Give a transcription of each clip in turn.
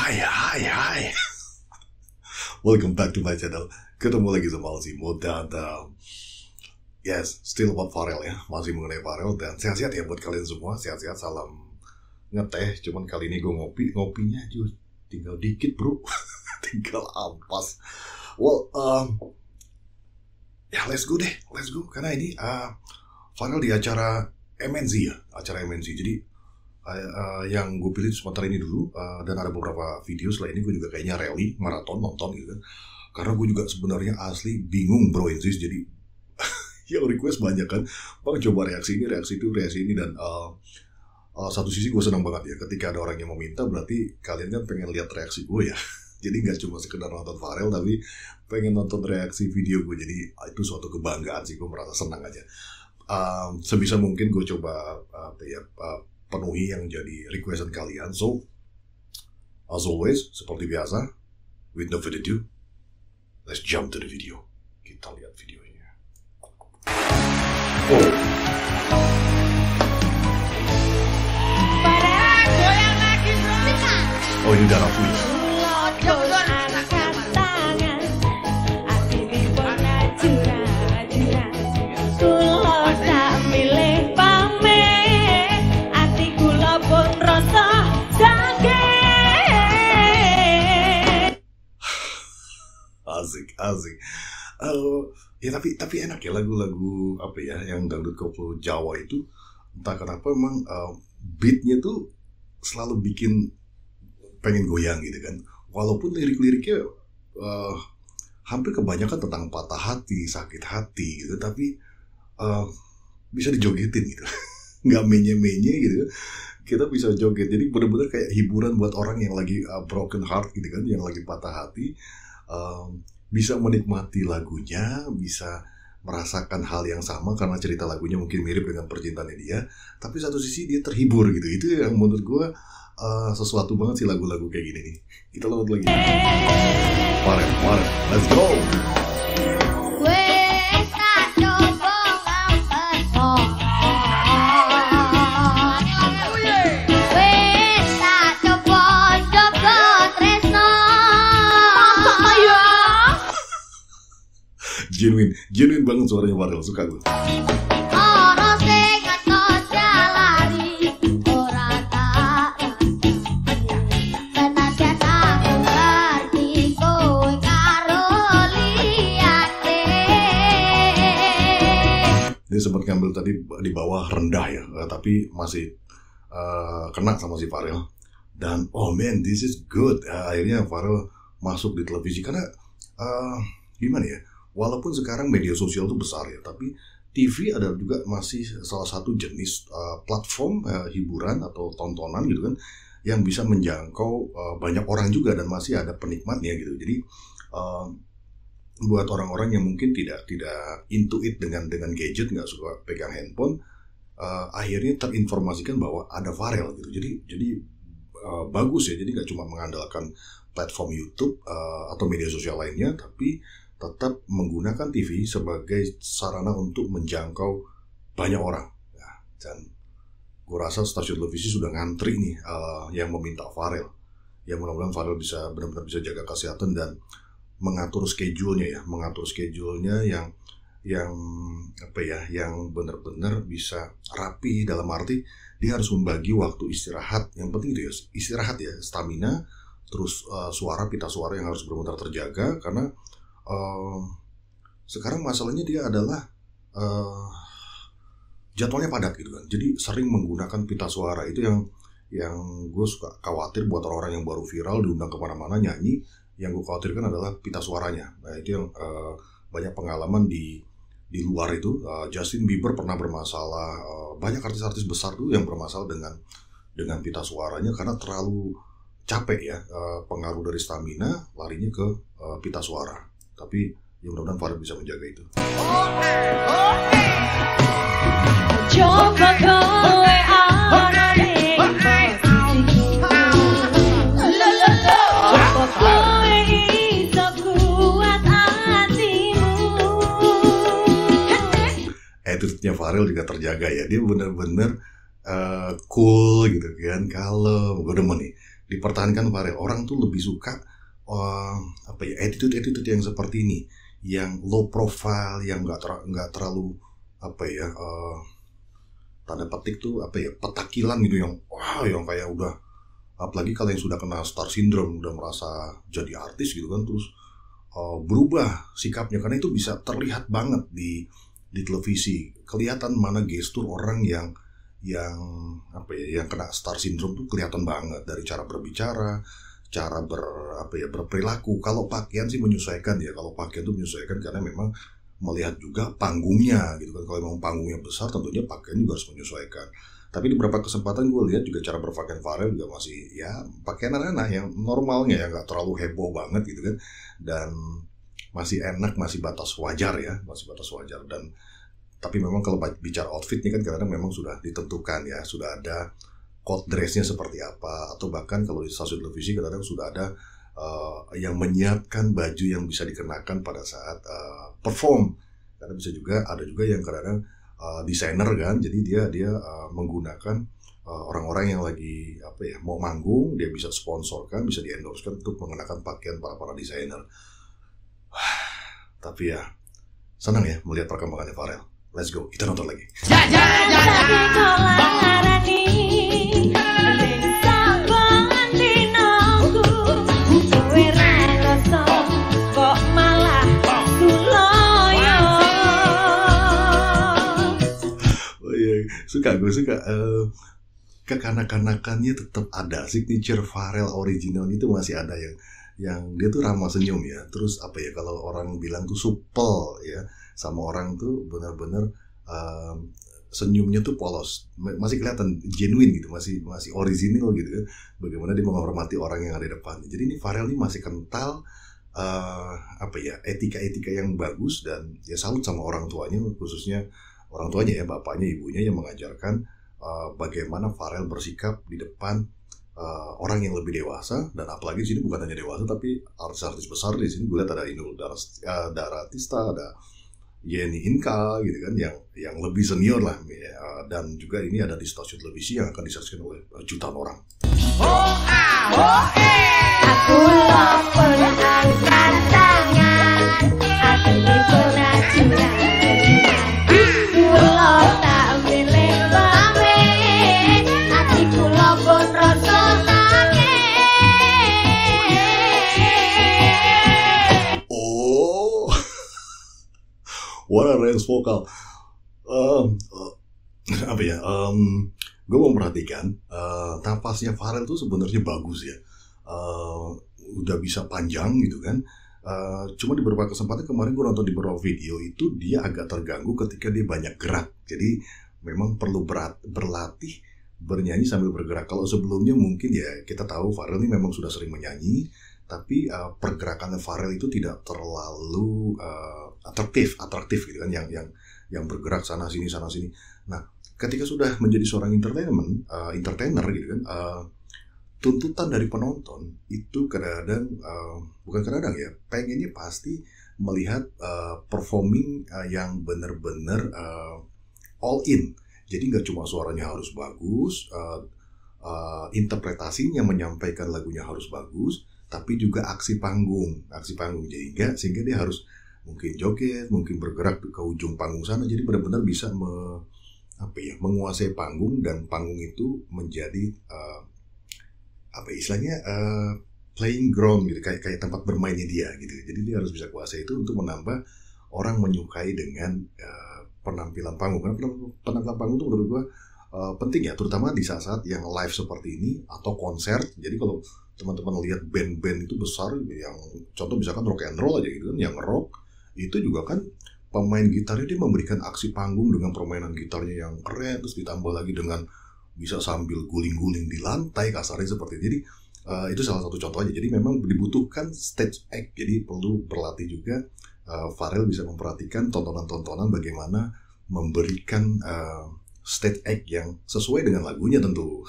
Hai. Welcome back to my channel. Ketemu lagi sama Alzimo dan yes, still about Farel ya. Masih mengenai Farel dan sehat-sehat ya buat kalian semua. Sehat-sehat, salam ngeteh. Cuman kali ini gue ngopinya juga tinggal dikit bro. Tinggal ampas. Well, ya let's go. Karena ini Farel di acara MNC ya. Acara MNC. Jadi yang gue pilih sebentar ini dulu, dan ada beberapa video. Setelah ini gue juga kayaknya rally maraton nonton gitu kan, karena gue juga sebenarnya asli bingung bro Insis. Jadi yang request banyak kan, bang coba reaksi ini dan satu sisi gue senang banget ya ketika ada orang yang meminta, berarti kalian kan pengen lihat reaksi gue ya. Jadi nggak cuma sekedar nonton Farel, tapi pengen nonton reaksi video gue. Jadi itu suatu kebanggaan sih, gue merasa senang aja. Sebisa mungkin gue coba penuhi yang jadi requestan kalian. So, as always, seperti biasa, with no further ado, let's jump to the video. Kita lihat videonya. Oh, ini darah punya. Asik. Ya tapi enak ya lagu-lagu apa ya yang dangdut koplo Jawa itu, entah kenapa emang beatnya tuh selalu bikin pengen goyang gitu kan. Walaupun lirik-liriknya hampir kebanyakan tentang patah hati, sakit hati gitu, tapi bisa dijogetin gitu. Nggak menye-menye gitu. Kita bisa joget, jadi benar-benar kayak hiburan buat orang yang lagi broken heart gitu kan, yang lagi patah hati. Bisa menikmati lagunya, bisa merasakan hal yang sama karena cerita lagunya mungkin mirip dengan percintaannya dia, tapi satu sisi dia terhibur gitu. Itu yang menurut gue sesuatu banget sih lagu-lagu kayak gini nih. Kita lihat lagi. Farel, let's go. Genuine banget suaranya Farel, suka gue. Dia sempat ngambil tadi di bawah rendah ya, tapi masih kena sama si Farel. Dan oh man, this is good. Akhirnya Farel masuk di televisi karena gimana ya? Walaupun sekarang media sosial itu besar ya, tapi TV ada juga masih salah satu jenis platform hiburan atau tontonan gitu kan, yang bisa menjangkau banyak orang juga dan masih ada penikmatnya gitu. Jadi buat orang-orang yang mungkin tidak into it dengan gadget, nggak suka pegang handphone, akhirnya terinformasikan bahwa ada Farel gitu. Jadi bagus ya. Jadi nggak cuma mengandalkan platform YouTube atau media sosial lainnya, tapi tetap menggunakan TV sebagai sarana untuk menjangkau banyak orang. Nah, dan gue rasa stasiun televisi sudah ngantri nih yang meminta Farel. Ya mudah-mudahan Farel bisa benar-benar bisa jaga kesehatan dan mengatur schedule-nya yang benar-benar bisa rapi, dalam arti dia harus membagi waktu istirahat. Yang penting itu ya istirahat ya, stamina, terus pita suara yang harus benar-benar terjaga, karena sekarang masalahnya dia adalah jadwalnya padat gitu kan. Jadi sering menggunakan pita suara. Itu yang gue suka khawatir buat orang-orang yang baru viral diundang kemana-mana nyanyi. Yang gue khawatirkan adalah pita suaranya. Nah itu yang banyak pengalaman di luar itu. Justin Bieber pernah bermasalah. Banyak artis-artis besar tuh yang bermasalah dengan pita suaranya karena terlalu capek ya. Pengaruh dari stamina larinya ke pita suara. Tapi ya mudah-mudahan Farel bisa menjaga itu. Attitude-nya Farel juga terjaga ya. Dia benar-benar cool gitu kan, kalem. Gue demen nih. dipertahankan Farel. Orang tuh lebih suka attitude yang seperti ini, yang low profile, yang nggak terlalu tanda petik tuh petakilan gitu, yang yang kayak udah, apalagi kalau yang sudah kena star syndrome, udah merasa jadi artis gitu kan, terus berubah sikapnya, karena itu bisa terlihat banget di televisi, kelihatan mana gestur orang yang kena star syndrome tuh kelihatan banget dari cara berbicara, cara berperilaku. Kalau pakaian sih menyesuaikan ya, kalau pakaian tuh menyesuaikan karena memang melihat juga panggungnya gitu kan. Kalau memang panggungnya besar, tentunya pakaian juga harus menyesuaikan. Tapi di beberapa kesempatan gue lihat juga cara berpakaian Farel juga masih ya pakaian anak-anak yang normalnya ya, nggak terlalu heboh banget gitu kan, dan masih enak, masih batas wajar ya, dan tapi memang kalau bicara outfit ini kan kadang-kadang memang sudah ditentukan ya, sudah ada code dressnya seperti apa, atau bahkan kalau di stasiun televisi kadang-kadang sudah ada yang menyiapkan baju yang bisa dikenakan pada saat perform. Karena ada juga yang kadang-kadang desainer kan, jadi dia menggunakan orang-orang yang lagi mau manggung, dia bisa sponsorkan, bisa di-endorsekan untuk mengenakan pakaian para desainer. Tapi ya senang ya melihat perkembangannya Farel. Let's go, kita nonton lagi. Gue suka kekanak-kanakannya tetap ada, signature Farel original itu masih ada, yang dia tuh ramah senyum ya. Terus kalau orang bilang tuh supel ya, sama orang tuh benar-benar senyumnya tuh polos, masih kelihatan genuine gitu, masih original gitu kan. Bagaimana dia menghormati orang yang ada di depannya. Jadi ini Farel ini masih kental etika yang bagus, dan ya salut sama orang tuanya, khususnya orang tuanya ya, bapaknya, ibunya yang mengajarkan bagaimana Farel bersikap di depan orang yang lebih dewasa. Dan apalagi di sini bukan hanya dewasa, tapi artis-artis besar di sini. Gue lihat ada Inul Daratista, ada Yeni Inka gitu kan, yang lebih senior lah ya. Dan juga ini ada di stasiun televisi yang akan disaksikan oleh jutaan orang. Aku lapor angkat tangan, aku pernah cinta. What a range vokal. Gue mau perhatikan napasnya Farel tuh sebenarnya bagus ya. Udah bisa panjang gitu kan. Cuma di beberapa kesempatan kemarin gue nonton di beberapa video itu dia agak terganggu ketika dia banyak gerak. Jadi memang perlu berlatih bernyanyi sambil bergerak. Kalau sebelumnya mungkin ya kita tahu Farel ini memang sudah sering menyanyi, tapi pergerakannya Farel itu tidak terlalu atraktif gitu kan, yang bergerak sana sini. Nah, ketika sudah menjadi seorang entertainer gitu kan, tuntutan dari penonton itu bukan ya, pengennya pasti melihat performing yang benar-benar all in. Jadi nggak cuma suaranya harus bagus, interpretasinya menyampaikan lagunya harus bagus, tapi juga aksi panggung sehingga dia harus mungkin joget, mungkin bergerak ke ujung panggung sana. Jadi benar-benar bisa menguasai panggung, dan panggung itu menjadi playing ground gitu, kayak tempat bermainnya dia gitu. Jadi dia harus bisa kuasai itu untuk menambah orang menyukai dengan penampilan panggung. Karena penampilan panggung itu menurut gua penting ya, terutama di saat-saat yang live seperti ini atau konser. Jadi kalau teman-teman lihat band-band itu besar, yang contoh misalkan rock and roll aja gitu kan, yang rock itu juga kan pemain gitarnya dia memberikan aksi panggung dengan permainan gitarnya yang keren, terus ditambah lagi dengan bisa sambil guling-guling di lantai kasarnya seperti itu. Jadi itu salah satu contoh aja. Jadi memang dibutuhkan stage act, jadi perlu berlatih juga. Farel bisa memperhatikan tontonan-tontonan bagaimana memberikan stage act yang sesuai dengan lagunya tentu.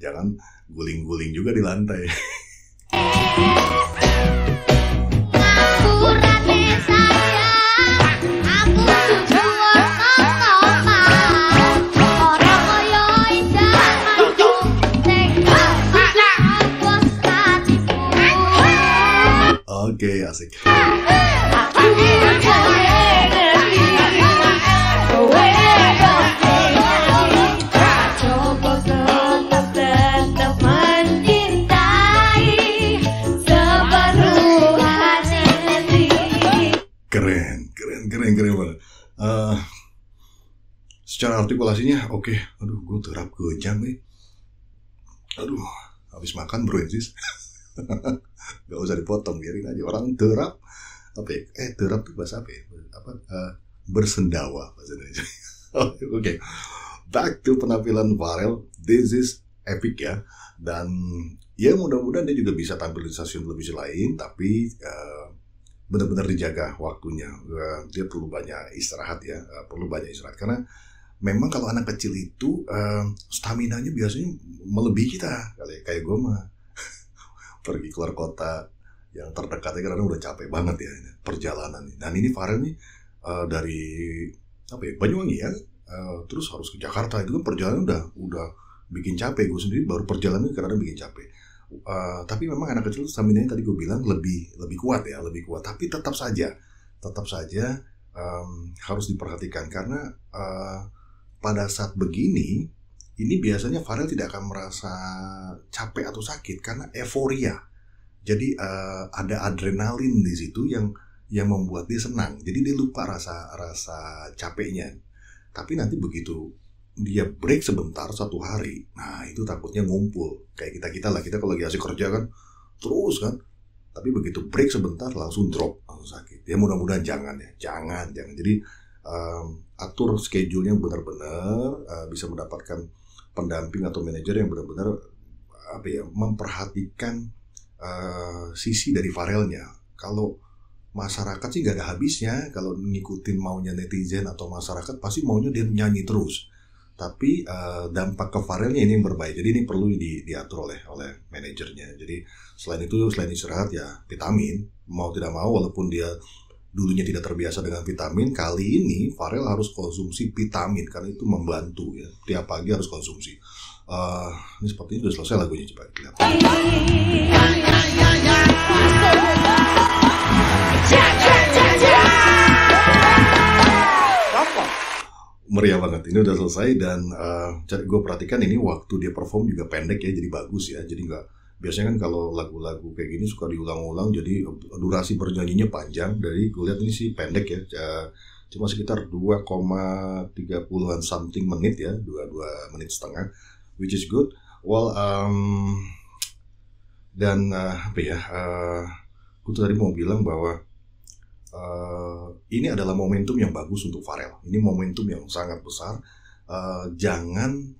Jangan guling-guling juga di lantai. Oke, asik. Aku ingin kowe ngerti, kowe coba tetap mencintai sepenuh hati. Keren banget. Secara artikulasinya oke. Aduh, gue terap gejang nih. Aduh, habis makan bro sis. Gak usah dipotong, biarin aja orang terap. Apa ya? Terap itu bahasa apa ya? Bersendawa bahasa Indonesia. Oke. Back to penampilan Pharrell. This is epic ya. Dan ya mudah-mudahan dia juga bisa tampil di stasiun televisi lain, tapi benar-benar dijaga waktunya. Dia perlu banyak istirahat ya, karena memang kalau anak kecil itu staminanya biasanya melebihi kita. Kayak gue mah pergi keluar kota yang terdekatnya karena udah capek banget ya perjalanan. Dan ini Pharrell nih dari Banyuwangi ya, terus harus ke Jakarta. Itu kan perjalanan udah bikin capek. Gue sendiri baru perjalanan karena bikin capek. Tapi memang anak kecil stamina-nya tadi gue bilang lebih kuat. Tapi tetap saja harus diperhatikan karena pada saat begini ini biasanya Pharrell tidak akan merasa capek atau sakit karena euforia. Jadi ada adrenalin di situ yang membuat dia senang. Jadi dia lupa rasa capeknya. Tapi nanti begitu dia break sebentar 1 hari, nah itu takutnya ngumpul kayak kita kalau lagi asik kerja kan terus kan, tapi begitu break sebentar langsung drop, langsung sakit. Ya mudah-mudahan jangan. Jadi atur schedule-nya benar-benar bisa mendapatkan pendamping atau manajer yang benar-benar memperhatikan sisi dari Pharrell-nya. Kalau masyarakat sih gak ada habisnya kalau ngikutin maunya netizen atau masyarakat, pasti maunya dia nyanyi terus. Tapi dampak ke Pharrell-nya ini yang berbahaya. Jadi ini perlu diatur oleh manajernya. Jadi selain istirahat ya vitamin. Mau tidak mau, walaupun dia dulunya tidak terbiasa dengan vitamin, kali ini Pharrell harus konsumsi vitamin karena itu membantu ya. Tiap pagi harus konsumsi. Ini sepertinya sudah selesai lagunya, coba lihat. Meriah banget, ini udah selesai. Dan gue perhatikan ini waktu dia perform juga pendek ya, jadi bagus ya. Jadi nggak, biasanya kan kalau lagu-lagu kayak gini suka diulang-ulang, jadi durasi bernyanyinya panjang. Dari gue lihat ini sih pendek ya, cuma sekitar 2,30-an something menit ya, 2 menit setengah, which is good. Well, dan gue tadi mau bilang bahwa ini adalah momentum yang bagus untuk Pharrell. Ini momentum yang sangat besar. Jangan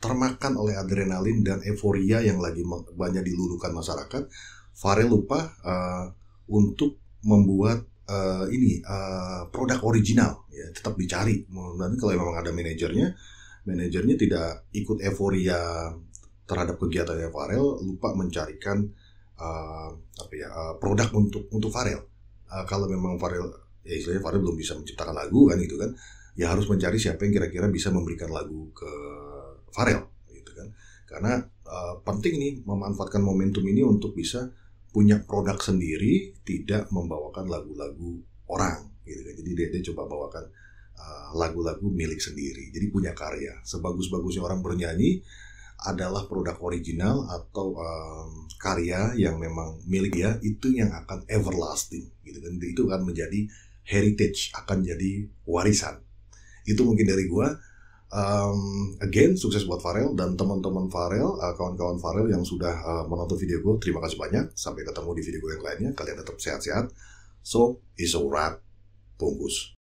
termakan oleh adrenalin dan euforia yang lagi banyak dilulukan masyarakat. Pharrell lupa untuk membuat produk original. Ya, tetap dicari. Dan kalau memang ada manajernya tidak ikut euforia terhadap kegiatannya Pharrell, lupa mencarikan produk untuk Pharrell. Kalau memang Pharrell, ya istilahnya Pharrell belum bisa menciptakan lagu kan gitu kan, ya harus mencari siapa yang kira-kira bisa memberikan lagu ke Pharrell gitu kan. Karena penting nih memanfaatkan momentum ini untuk bisa punya produk sendiri, tidak membawakan lagu-lagu orang gitu kan. Jadi dia coba bawakan lagu-lagu milik sendiri. Jadi punya karya. Sebagus-bagusnya orang bernyanyi adalah produk original atau karya yang memang milik dia, itu yang akan everlasting gitu kan. Itu akan menjadi heritage, akan jadi warisan. Itu mungkin dari gua. Again, sukses buat Pharrell dan teman-teman Pharrell, kawan-kawan Pharrell yang sudah menonton video gue. Terima kasih banyak. Sampai ketemu di video gue yang lainnya. Kalian tetap sehat-sehat. So, it's a wrap. Bungkus.